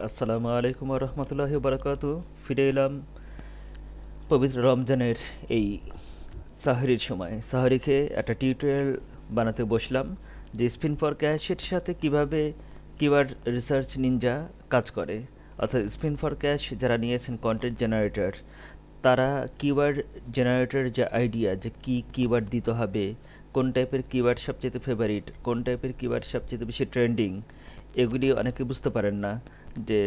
আসসালামু আলাইকুম রহমতুল্লাহি বারাকাতু। ফিরে এলাম পবিত্র রমজানের এই সাহরির সময়। সাহরি খেয়ে একটা টিউটোরিয়াল বানাতে বসলাম যে স্পিন ফর ক্যাশের সাথে কিভাবে কিওয়ার্ড রিসার্চ নিনজা কাজ করে। অর্থাৎ স্পিন ফর ক্যাশ যারা নিয়েছেন কন্টেন্ট জেনারেটর, তারা কিওয়ার্ড জেনারেটর যে আইডিয়া যে কি কিওয়ার্ড দিতে হবে, কোন টাইপের কিওয়ার্ড সবচেয়ে ফেভারিট, কোন টাইপের কিওয়ার্ড সবচেয়ে বেশি ট্রেন্ডিং, এগুলি অনেকে বুঝতে পারেন না যে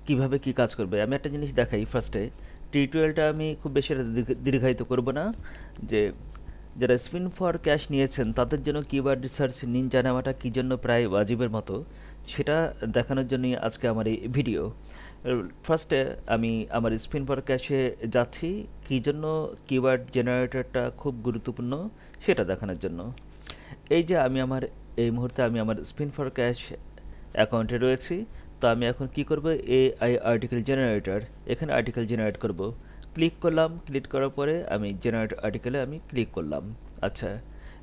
কিভাবে কি কাজ করবে। আমি একটা জিনিস দেখাই ফার্স্টে। টিউটোরিয়ালটা আমি খুব বেশি একটা দীর্ঘায়িত করব না। যে যারা স্পিন ফর ক্যাশ নিয়েছেন তাদের জন্য কিওয়ার্ড রিসার্চ নিনজা নেওয়াটা কী জন্য প্রায় ওয়াজিবের মতো, সেটা দেখানোর জন্যই আজকে আমার এই ভিডিও। ফার্স্টে আমি আমার স্পিন ফর ক্যাশে যাচ্ছি, কী জন্য কিওয়ার্ড জেনারেটরটা খুব গুরুত্বপূর্ণ সেটা দেখানোর জন্য। এই যে এই মুহূর্তে আমি আমার স্পিন ফর ক্যাশ অ্যাকাউন্টে রয়েছি। তো আমি এখন কি করব, এআই আর্টিকেল জেনারেটর, এখানে আর্টিকেল জেনারেট করব। ক্লিক করলাম, ক্লিক করার পরে আমি জেনারেট আর্টিকেলে আমি ক্লিক করলাম। আচ্ছা,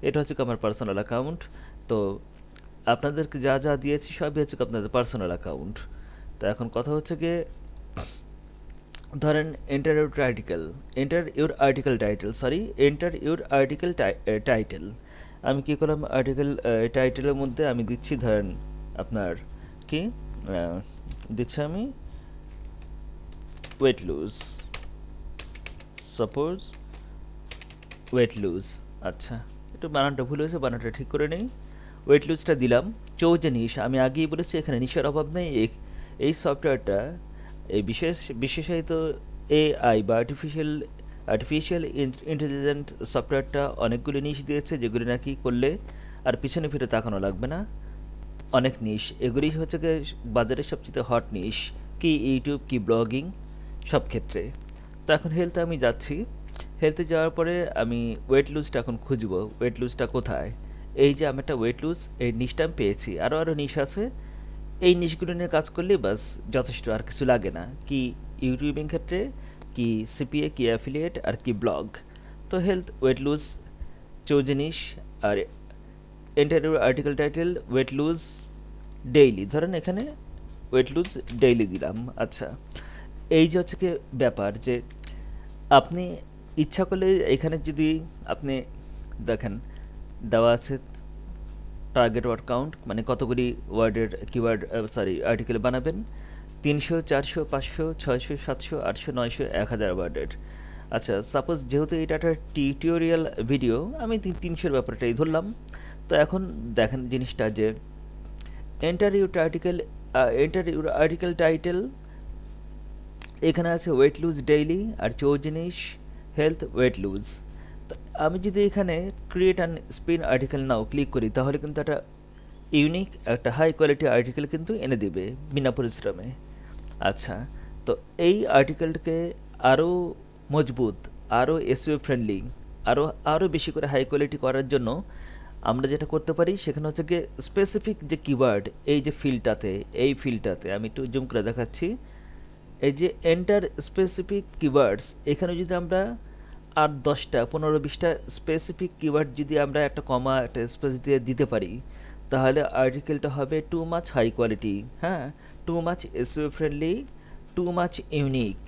এটা হচ্ছে কি আমার পার্সোনাল অ্যাকাউন্ট। তো আপনাদেরকে যা যা দিয়েছি সবই হচ্ছে কি আপনাদের পার্সোনাল অ্যাকাউন্ট। তো এখন কথা হচ্ছে গিয়ে, ধরেন এন্টার ইউর আর্টিকেল টাইটেল। আমি কি করলাম, আর্টিকেল টাইটেলের মধ্যে আমি দিচ্ছি, ধরেন আপনার কি দিচ্ছি আমি weight lose, suppose weight lose. আচ্ছা, একটু বানানটা ভুল হয়েছে, বানানটা ঠিক করে নেই। ওয়েট লুজটা দিলাম। চৌজনিশ, আমি আগেই বলেছি এখানে নিশের অভাব নেই। এই সফটওয়্যারটা, এই বিশেষায়িত এআই বা আর্টিফিশিয়াল ইন্টেলিজেন্ট সফটওয়্যারটা অনেকগুলি নিশ দিয়েছে, যেগুলি নাকি করলে আর পিছনে ফিরে তাকানো লাগবে না। অনেক নিশ, এগুলি হচ্ছে গিয়ে বাজারের সবচেয়ে হট নিশ, কি ইউটিউব কি ব্লগিং সব ক্ষেত্রে। তো এখন হেলথে আমি যাচ্ছি। হেলথে যাওয়ার পরে আমি ওয়েট লুজটা এখন খুঁজবো, ওয়েট লুজটা কোথায়। এই যে আমি একটা ওয়েট লুজ এই নিশটা আমি পেয়েছি, আরও নিশ আছে। এই নিশগুলো নিয়ে কাজ করলেই বাস যথেষ্ট, আর কিছু লাগে না। কি ইউটিউবিং ক্ষেত্রে, কি সিপিএ, কি অ্যাফিলিয়েট, আর কি ব্লগ। তো হেলথ, ওয়েট লুজ, চৌজনিশ, আর enter article title weight lose daily. ধরেন এখানে ওয়েট লুজ ডেইলি দিলাম। আচ্ছা, এই যে হচ্ছে কি ব্যাপার, যে আপনি ইচ্ছা করলে এখানে যদি আপনি দেখেন দেওয়া আছে টার্গেট ওয়ার্ড কাউন্ট, মানে কতগুলি ওয়ার্ডের কিওয়ার্ড আর্টিকেল বানাবেন। 300, 400, 500, 600, 700, 800, 900, 1000 ওয়ার্ডের। আচ্ছা, সাপোজ যেহেতু এটা একটা টিউটোরিয়াল ভিডিও, আমি 300-র ব্যাপারটাই ধরলাম। তো এখন দেখেন জিনিসটা, যে এন্টার ইউর আর্টিকেল টাইটেল, এখানে আছে ওয়েট লুজ ডেইলি আর চৌজনিশ হেলথ ওয়েট লুজ। তো আমি যদি এখানে create and spin article now click করি, তাহলে কিন্তু একটা ইউনিক, একটা হাই কোয়ালিটি আর্টিকেল কিন্তু এনে দিবে বিনা পরিশ্রমে। আচ্ছা, তো এই আর্টিকেলটাকে আরও মজবুত, আরও এসইও ফ্রেন্ডলি, আরও বেশি করে হাই কোয়ালিটি করার জন্য আমরা যেটা করতে পারি, সেখানে হচ্ছে গিয়ে স্পেসিফিক যে কিওয়ার্ড, এই ফিল্ডটাতে আমি একটু জুম করে দেখাচ্ছি। এই যে এন্টার স্পেসিফিক কিওয়ার্ডস, এখানে যদি আমরা আর 10টা 15-20টা স্পেসিফিক কিওয়ার্ড যদি আমরা একটা কমা একটা স্পেস দিয়ে দিতে পারি, তাহলে আর্টিকেলটা হবে টু মাচ হাই কোয়ালিটি, হ্যাঁ, too much SEO friendly, too much unique.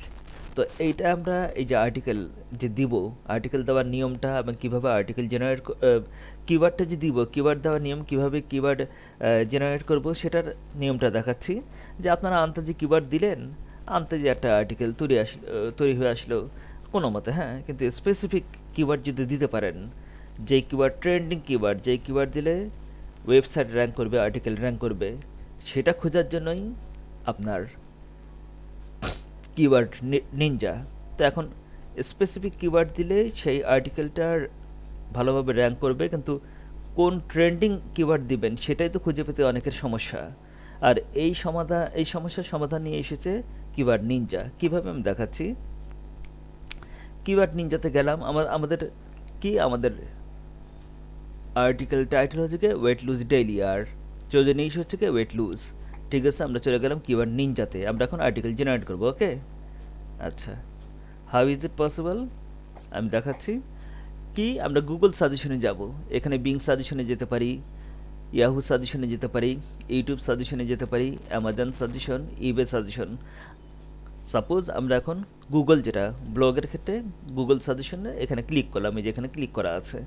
তো এইটা আমরা এই যে আর্টিকেল যে দিব, আর্টিকেল দেওয়ার নিয়মটা এবং কীভাবে আর্টিকেল জেনারেট, কিওয়ার্ডটা যে দিব, কিওয়ার্ড দেওয়ার নিয়ম, কীভাবে কিওয়ার্ড জেনারেট করব সেটার নিয়মটা দেখাচ্ছি। যে আপনারা আন্তাজে কিওয়ার্ড দিলেন, আন্তাজে একটা আর্টিকেল তৈরি হয়ে আসলো কোনো মতে, হ্যাঁ। কিন্তু স্পেসিফিক কিওয়ার্ড যদি দিতে পারেন, যেই কিওয়ার্ড ট্রেন্ডিং কিওয়ার্ড, যেই কিওয়ার্ড দিলে ওয়েবসাইট র্যাঙ্ক করবে, আর্টিকেল র্যাঙ্ক করবে, সেটা খোঁজার জন্যই আপনার কিওয়ার্ড নিনজা। তো এখন স্পেসিফিক কিওয়ার্ড দিলে সেই আর্টিকেলটার ভালোভাবে র্যাঙ্ক করবে, কিন্তু কোন ট্রেন্ডিং কিওয়ার্ড দিবেন সেটাই তো খুঁজে পেতে অনেকের সমস্যা। আর এই সমস্যার সমাধান নিয়ে এসেছে কিওয়ার্ড নিনজা। কীভাবে আমি দেখাচ্ছি। কিওয়ার্ড নিনজাতে গেলাম, আমাদের আর্টিকেল টাইটেল হচ্ছে কি ওয়েট লুজ ডেইলি, আর চৌজনিশ হচ্ছে কি ওয়েট লুজ। ঠিক আছে, আমরা চলে গেলাম কিওয়ার্ড নিনজাতে। আমরা এখন আর্টিকেল জেনারেট করবো, ওকে। আচ্ছা, হাউ ইজ ইট পসিবল আমি দেখাচ্ছি। কি আমরা গুগল সাজেশনে যাব, এখানে বিং সাজেশনে যেতে পারি, ইয়াহু সাজেশনে যেতে পারি, ইউটিউব সাজেশনে যেতে পারি, অ্যামাজন সাজেশন, ইবে সাজেশন। সাপোজ আমরা এখন গুগল, যেটা ব্লগের ক্ষেত্রে গুগল সাজেশনে এখানে ক্লিক করলাম, এই যে এখানে ক্লিক করা আছে।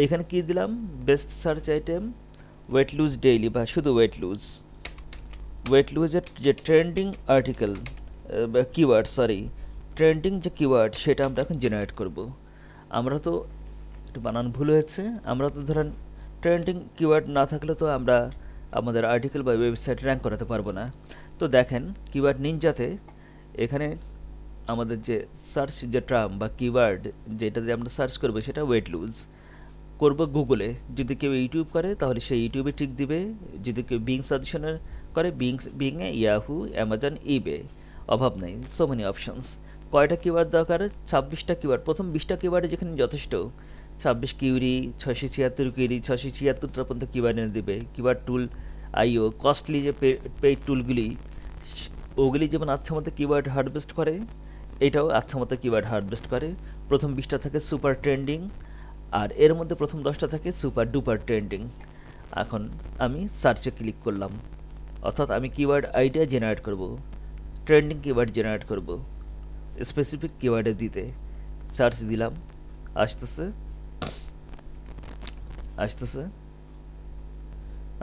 এখানে কি দিলাম, best search item wait lose daily, বা শুধু ওয়েট লুজের যে ট্রেন্ডিং আর্টিকেল বা কিওয়ার্ড, সরি, ট্রেন্ডিং যে কিওয়ার্ড সেটা আমরা এখন জেনারেট করব। আমরা তো একটু বানান ভুল হয়েছে, আমরা তো ধরেন ট্রেন্ডিং কিওয়ার্ড না থাকলে তো আমরা আমাদের আর্টিকেল বা ওয়েবসাইট র্যাঙ্ক করাতে পারবো না। তো দেখেন কিওয়ার্ড নিনজাতে এখানে আমাদের যে সার্চ যে টার্ম বা কিওয়ার্ড যেটা দিয়ে আমরা সার্চ করবো সেটা ওয়েট লুজ করব গুগলে। যদি কেউ ইউটিউব করে তাহলে সে ইউটিউবে টিক দিবে, যদি কেউ বিং সাজেশনের করে বিংয়ে, ইয়াহু, অ্যামাজন, ইবে, অভাব নেই, সো মেনি অপশনস। কয়টা কিওয়ার্ড দরকার, 26টা কিওয়ার্ড। প্রথম 20টা কিওয়ার্ডে যেখানে যথেষ্ট, 26 কিউরি, 676 কিউরি, 676টা পর্যন্ত কিওয়ার্ড এনে দেবে। কিওয়ার্ড টুল আইও, কস্টলি যে পেইড টুলগুলি, ওগুলি যেমন আচ্ছা মতো কিওয়ার্ড হারভেস্ট করে, এটাও আচ্ছা মতো কিওয়ার্ড হারভেস্ট করে। প্রথম 20টা থাকে সুপার ট্রেন্ডিং, আর এর মধ্যে প্রথম 10টা থাকে সুপার ডুপার ট্রেন্ডিং। এখন আমি সার্চে ক্লিক করলাম, অর্থাৎ আমি কিওয়ার্ড আইডিয়া জেনারেট করব, ট্রেন্ডিং কিওয়ার্ড জেনারেট করব স্পেসিফিক কিওয়ার্ডে দিতে। সার্চ দিলাম, আসতেছে আসতেছে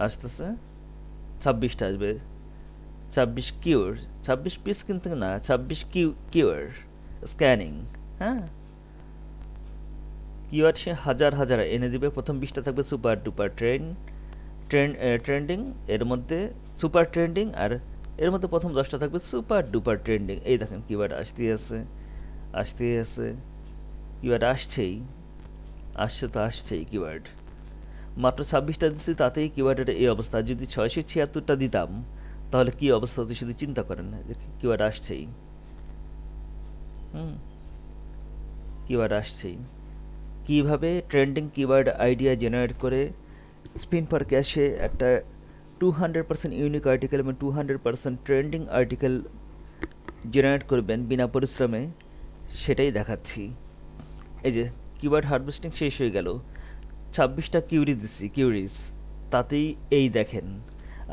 আসতেছে 26টা আসবে। 26 কিওয়ার্ড, 26 পিস কিন্তু না, 26 কিওয়ার্ড স্ক্যানিং। হ্যাঁ, কিওয়ার্ড সে হাজার হাজার এনে দিবে। প্রথম 20টা থাকবে সুপার ডুপার ট্রেন্ডিং, এর মধ্যে সুপার ট্রেন্ডিং, আর এর মধ্যে প্রথম 10টা থাকবে সুপার ডুপার ট্রেন্ডিং। এই দেখেন কিওয়ার্ড আসতেই আছে, আসতেই আছে, কিওয়ার্ড আসছেই, আসছে তো আসছেই কিওয়ার্ড। মাত্র 26টা দিচ্ছি, তাতেই কিওয়ার্ডের এই অবস্থা। যদি 676টা দিতাম তাহলে কি অবস্থা হতো শুধু চিন্তা করেন, কিওয়ার্ড আসছেই। হুম, কিওয়ার্ড আসছেই। কিভাবে ট্রেন্ডিং কিওয়ার্ড আইডিয়া জেনারেট করে স্পিন পার ক্যাশে একটা 200% ইউনিক আর্টিকেল এবং 200% ট্রেন্ডিং আর্টিকেল জেনারেট করবেন বিনা পরিশ্রমে, সেটাই দেখাচ্ছি। এই যে কিওয়ার্ড হারভেস্টিং শেষ হয়ে গেল, 26টা কিউরি দিচ্ছি, কিউরিজ, তাতেই এই দেখেন।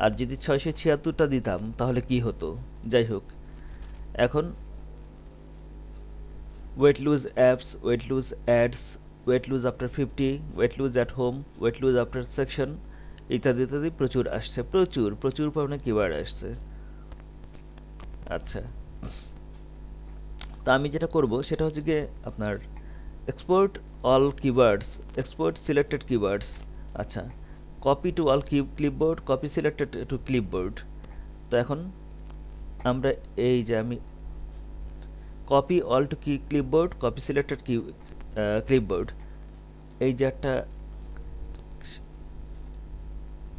আর যদি 676টা দিতাম তাহলে কি হতো। যাই হোক, এখন weight lose apps, weight lose ads, weight lose after 50, weight lose at home, weight lose after section, ইত্যাদি ইত্যাদি প্রচুর আসছে, প্রচুর প্রচুর পরিমাণে কিওয়ার্ড আসছে। আচ্ছা, তা আমি যেটা করব সেটা হচ্ছে গিয়ে আপনার export all keywords, export selected keywords. আচ্ছা, copy to all clipboard, copy selected to clipboard. তো এখন আমরা এই যে আমি copy all to clipboard, copy selected clipboard, এই যে একটা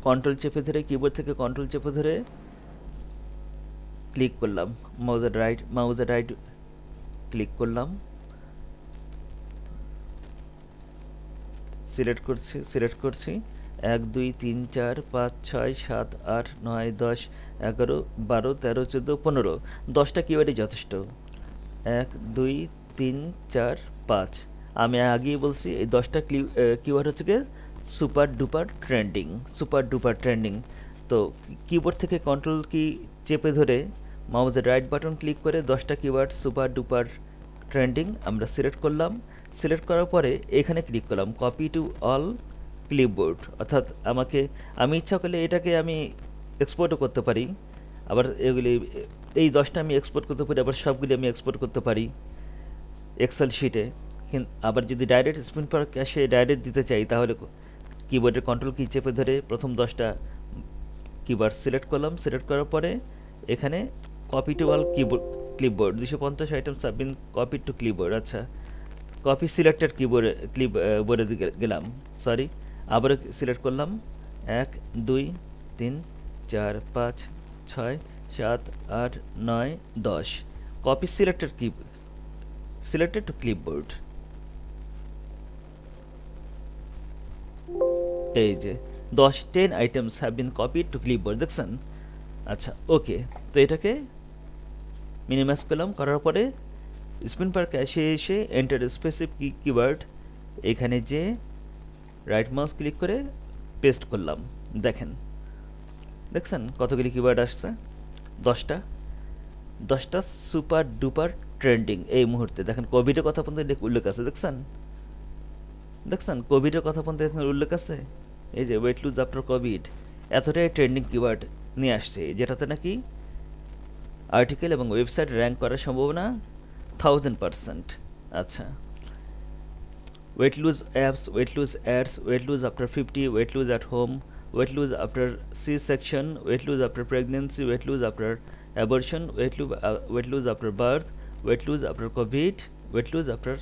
কন্ট্রোল চেপে ধরে, কিবোর্ড থেকে কন্ট্রোল চেপে ধরে ক্লিক করলাম, মাউজের রাইট ক্লিক করলাম, সিলেক্ট করছি 1 2 3 4 5 6 7 8 9 10 11 12 13 14 15, 10টা কিওয়ার্ডই যথেষ্ট। 1 2 3 4 5, আমি আগেই বলছি এই 10টা কিওয়ার্ড হচ্ছে গিয়ে super duper trending, super duper trending. তো কিবোর্ড থেকে কন্ট্রোল কি চেপে ধরে মাউসের রাইট বাটন ক্লিক করে 10টা কিওয়ার্ড সুপার ডুপার ট্রেন্ডিং আমরা সিলেক্ট করলাম। সিলেক্ট করার পরে এখানে ক্লিক করলাম কপি টু অল ক্লিপবোর্ড, অর্থাৎ আমি ইচ্ছা করলে এটাকে আমি এক্সপোর্টও করতে পারি, আবার এগুলি এই 10টা আমি এক্সপোর্ট করতে পারি, আবার সবগুলি আমি এক্সপোর্ট করতে পারি এক্সেল শিটে। আবার যদি ডাইরেক্ট স্পিন পার ক্যাশে ডাইরেক্ট দিতে চাই তাহলে কিবোর্ডের কন্ট্রোল কি চেপে ধরে প্রথম 10টা কিওয়ার্ড সিলেক্ট করলাম। সিলেক্ট করার পরে এখানে copy to all clipboard 250 items have been copy to clipboard. আচ্ছা, কপি সিলেক্টেড ক্লিপবোর্ডে গেলাম, সরি, আবার সিলেক্ট করলাম 1 2 3 4 5 6 7 8 9 10, কপি সিলেক্টেড টু ক্লিপবোর্ড। এই যে 10 items have been copied two clipboard, দেখছেন। আচ্ছা, ওকে, তো এটাকে মিনিমাইজ করলাম, করার পরে স্পিন পার ক্যাশে এসে এন্টার স্পেসিফিক কিওয়ার্ড, এখানে যে রাইট মাউস ক্লিক করে পেস্ট করলাম। দেখেন, দেখছেন কতগুলি কিওয়ার্ড আসছে? 10টা 10টা সুপার ডুপার ট্রেন্ডিং এই মুহূর্তে। দেখেন কোভিডের কথা পর্যন্ত উল্লেখ আছে, দেখছেন? দেখছেন কোভিডের কথা পর্যন্ত এখানে উল্লেখ আছে। এই যে ওয়েট লুজ আফটার কোভিড, এতটাই ট্রেন্ডিং কিওয়ার্ড নিয়ে আসছে, যেটাতে নাকি আর্টিকেল এবং ওয়েবসাইট র্যাঙ্ক করার সম্ভাবনা 1000%। আচ্ছা, weight lose apps, weight lose ads, weight lose after 50, weight lose at home, weight lose after C-section, weight lose after pregnancy, weight lose after abortion, weight lose after birth, weight lose after COVID, weight lose after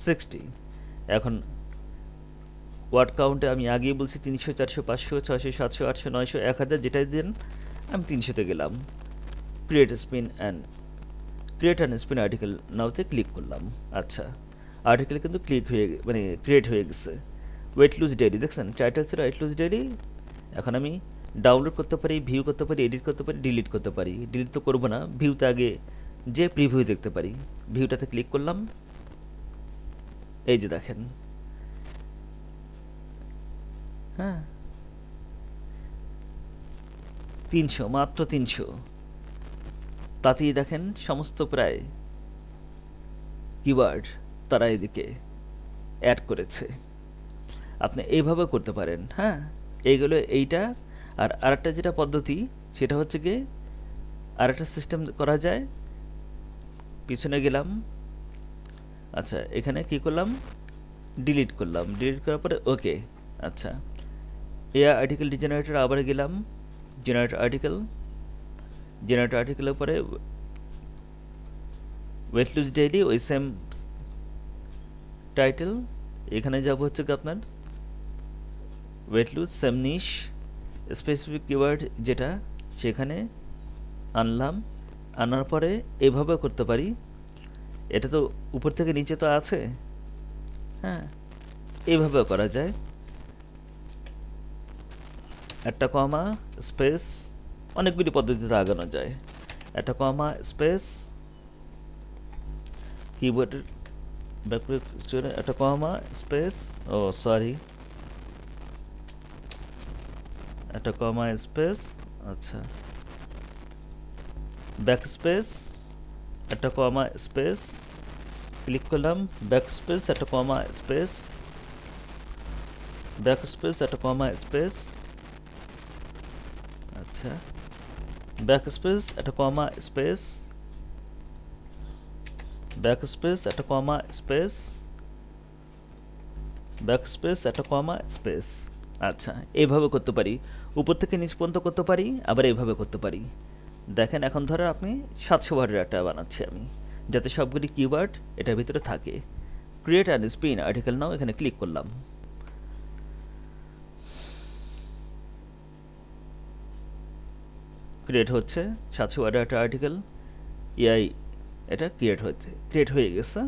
60। এখন word কাউন্টে আমি আগেই বলছি 300, 400, 500, 600, 700, 800, 900, 1000 যেটাই দেন, আমি 300-তে গেলাম। Create and spin article নাওতে click করলাম। আচ্ছা, আর্টিকেল কিন্তু ক্রিয়েট হয়ে গেছে। ওয়েট লুজ ডেইলি, দেখছেন টাইটেল ছিল ওয়েট লুজ ডেইলি। এখন আমি ডাউনলোড করতে পারি, ভিউ করতে পারি, এডিট করতে পারি, ডিলিট করতে পারি। ডিলিট তো করবো না, ভিউতে আগে যে প্রিভিউ দেখতে পারি। ভিউটাতে ক্লিক করলাম, এই যে দেখেন, হ্যাঁ 300, মাত্র 300। তাতেই দেখেন সমস্ত প্রায় কিওয়ার্ড তারা এদিকে অ্যাড করেছে। আপনি এইভাবে করতে পারেন, হ্যাঁ। এইগুলো এইটা। আর আরেকটা যেটা পদ্ধতি, সেটা হচ্ছে গিয়ে আরেকটা সিস্টেম করা যায়। পিছনে গেলাম, আচ্ছা এখানে কি করলাম, ডিলিট করলাম। ডিলিট করার পরে ওকে। আচ্ছা, এআই আর্টিকেল জেনারেটর আবার গেলাম, জেনারেট আর্টিকেলের পরে ওয়েট লুজ ডেইলি, ওই সেম টাইটেল। এখানে যাব হচ্ছে কি আপনার ওয়েট লুজ সেম নিশ, স্পেসিফিক কিওয়ার্ড যেটা, সেখানে আনলাম। আনার পরে এভাবে করতে পারি। এটা তো উপর থেকে নিচে তো আছে, হ্যাঁ, এইভাবেও করা যায়। একটা কমা স্পেস, অনেকগুলি পদ্ধতিতে আগানো যায়। একটা কমা স্পেস, কিবোর্ডের ব্যাকপ্যাক, একটা কমা স্পেস, ও সরি, একটা কমা স্পেস, আচ্ছা ব্যাক স্পেস, একটা কমা স্পেস, ক্লিক করলাম, ব্যাক স্পেস, একটা কমা স্পেস, ব্যাক স্পেস, একটা কমা স্পেস, আচ্ছা ব্যাক স্পেস, একটা কমা স্পেস, ব্যাক স্পেস, একটা কমা স্পেস, ব্যাক স্পেস, একটা কমা স্পেস। আচ্ছা, এইভাবে করতে পারি। উপর থেকে নিচ পর্যন্ত করতে পারি, আবার এইভাবে করতে পারি। দেখেন এখন ধরো আপনি 700 ওয়ার্ডের একটা বানাচ্ছি আমি, যাতে সবগুলি কিওয়ার্ড এটার ভিতরে থাকে। ক্রিয়েট অ্যান্ড স্পিন আর্টিকেল নাও, এখানে ক্লিক করলাম। ক্রিয়েট হচ্ছে 700 ওয়ার্ডের একটা আর্টিকেল। এআই এটা ক্রিয়েট হয়ে গেছে।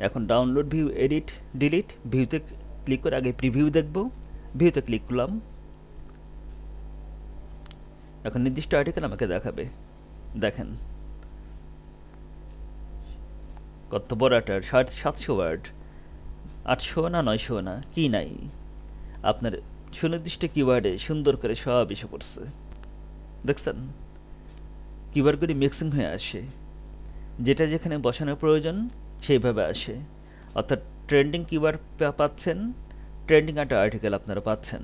এখন ডাউনলোড, ভিউ, এডিট, ডিলিট। ভিউতে ক্লিক করে আগে প্রিভিউ দেখব। ভিউতে ক্লিক করলাম। এখন নির্দিষ্ট আর্টিকেল আমাকে দেখাবে। দেখেন কত বড় একটা 700 ওয়ার্ড, 800 না 900 না, কি নাই, আপনার সুনির্দিষ্ট কিওয়ার্ডে সুন্দর করে সব এসে পড়ছে। দেখছেন কিওয়ার্ডগুলি মিক্সিং হয়ে আসে, যেটা যেখানে বসানোর প্রয়োজন সেইভাবে আসে। অর্থাৎ ট্রেন্ডিং কিওয়ার্ড পাচ্ছেন, ট্রেন্ডিং একটা আর্টিকেল আপনারা পাচ্ছেন।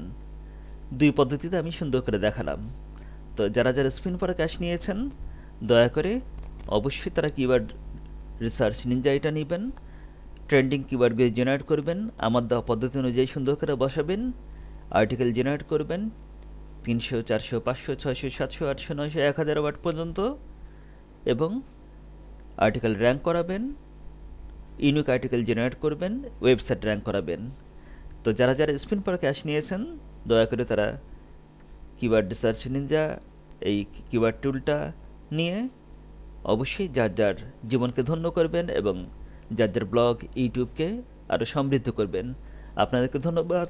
দুই পদ্ধতিতে আমি সুন্দর করে দেখালাম। তো যারা স্পিন ফর ক্যাশ নিয়েছেন, দয়া করে অবশ্যই তারা কিওয়ার্ড রিসার্চ নিনজা এটা নেবেন। ট্রেন্ডিং কিওয়ার্ডগুলি জেনারেট করবেন, আমার দেওয়া পদ্ধতি অনুযায়ী সুন্দর করে বসাবেন, আর্টিকেল জেনারেট করবেন 300, 400, 500, 600, 700, 800, 900, 1000 ওয়ার্ড পর্যন্ত, এবং আর্টিকেল র্যাঙ্ক করাবেন, ইউনিক আর্টিকেল জেনারেট করবেন, ওয়েবসাইট র্যাঙ্ক করাবেন। তো যারা স্পিন ফর ক্যাশ নিয়েছেন, দয়া করে তারা কিওয়ার্ড রিসার্চ নিনজা এই কিওয়ার্ড টুলটা নিয়ে অবশ্যই যার জীবনকে ধন্য করবেন এবং যার ব্লগ, ইউটিউবকে আরও সমৃদ্ধ করবেন। আপনাদেরকে ধন্যবাদ।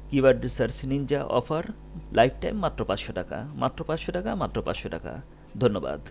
Keyword research Ninja offer life time মাত্র 500 টাকা, মাত্র 500 টাকা, মাত্র 500 টাকা। ধন্যবাদ।